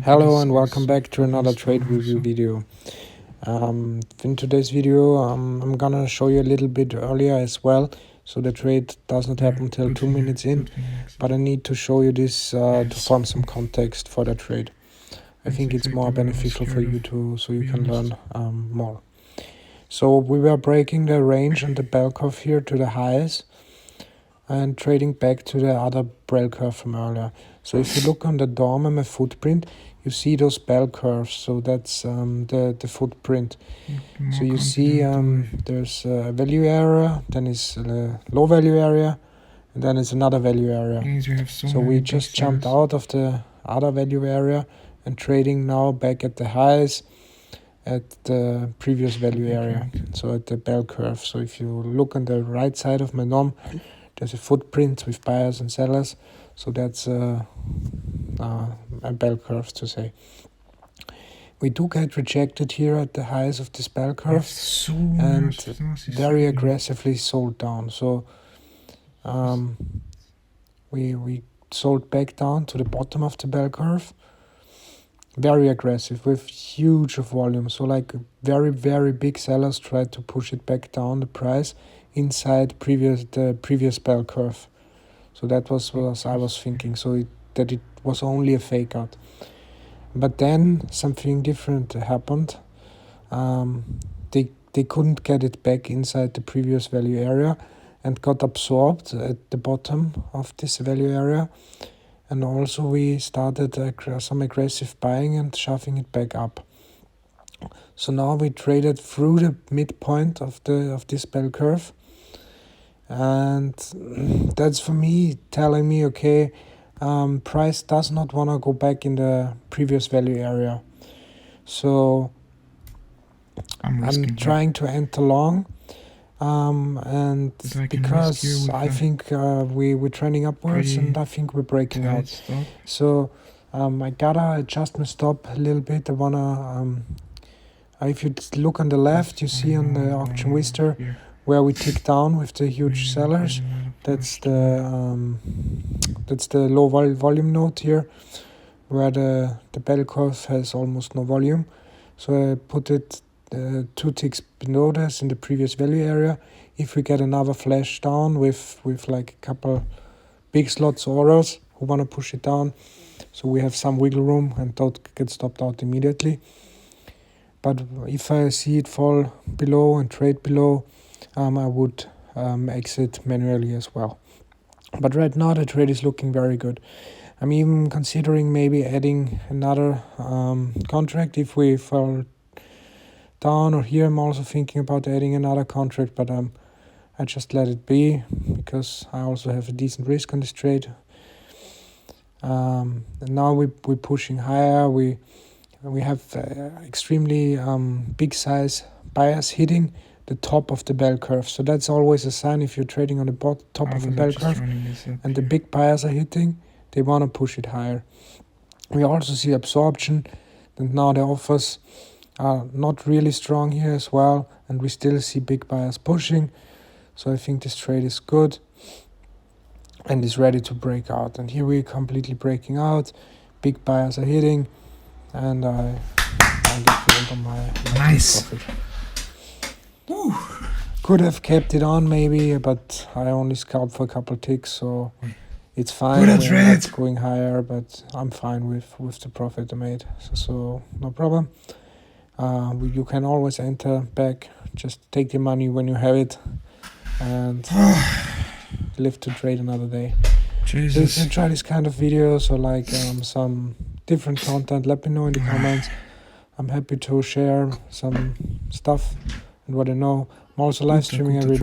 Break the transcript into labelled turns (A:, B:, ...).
A: Hello and welcome back to another trade review video. In today's video I'm gonna show you a little bit earlier as well, so the trade does not happen till 2 minutes in, but I need to show you this to form some context for the trade. I think it's more beneficial for you so you can learn more. So we were breaking the range and the bell curve here to the highs and trading back to the other bell curve from earlier. So if you look on the DOM and my footprint, you see those bell curves. So that's the footprint. So you see there's a value area, then is a low value area, and then is another value area. So we just jumped out of the other value area and trading now back at the highs at the previous value area, so at the bell curve. So if you look on the right side of my DOM, there's a footprint with buyers and sellers, so that's a bell curve to say. We do get rejected here at the highs of this bell curve and very aggressively sold down. So we sold back down to the bottom of the bell curve, very aggressive with huge volume. So like very big sellers tried to push it back down the price inside the previous bell curve. So that was what I was thinking, so that it was only a fake out. But then something different happened. They couldn't get it back inside the previous value area and got absorbed at the bottom of this value area. And also we started some aggressive buying and shoving it back up. So now we traded through the midpoint of this bell curve. And that's for me telling me, okay, price does not want to go back in the previous value area. So I'm trying to enter long, and because I think we're trending upwards and I think we're breaking out. So I gotta adjust my stop a little bit. I wanna if you look on the left, you see on the auction Wister where we tick down with the huge sellers. That's the low volume node here, where the bell curve has almost no volume. So I put it 2 ticks below this in the previous value area. If we get another flash down with like a couple big slots orders who want to push it down, so we have some wiggle room and don't get stopped out immediately. But if I see it fall below and trade below, I would exit manually as well. But right now the trade is looking very good. I'm even considering maybe adding another contract if we fall down, or here I'm also thinking about adding another contract, but I just let it be because I also have a decent risk on this trade. And now we're pushing higher. We have extremely big size buyers hitting the top of the bell curve. So that's always a sign if you're trading on the top of the bell curve and the big buyers are hitting, they want to push it higher. We also see absorption, and now the offers are not really strong here as well, and we still see big buyers pushing. So I think this trade is good and is ready to break out. And here we're completely breaking out, big buyers are hitting, and I get filled on my
B: nice
A: profit. Could have kept it on maybe, but I only scalped for a couple ticks, so it's fine. It's going higher, but I'm fine with the profit I made, so no problem. You can always enter back, just take the money when you have it and live to trade another day.
B: Jesus.
A: So if you try this kind of videos or like some different content, let me know in the comments. I'm happy to share some stuff and what I know. I'm also live streaming every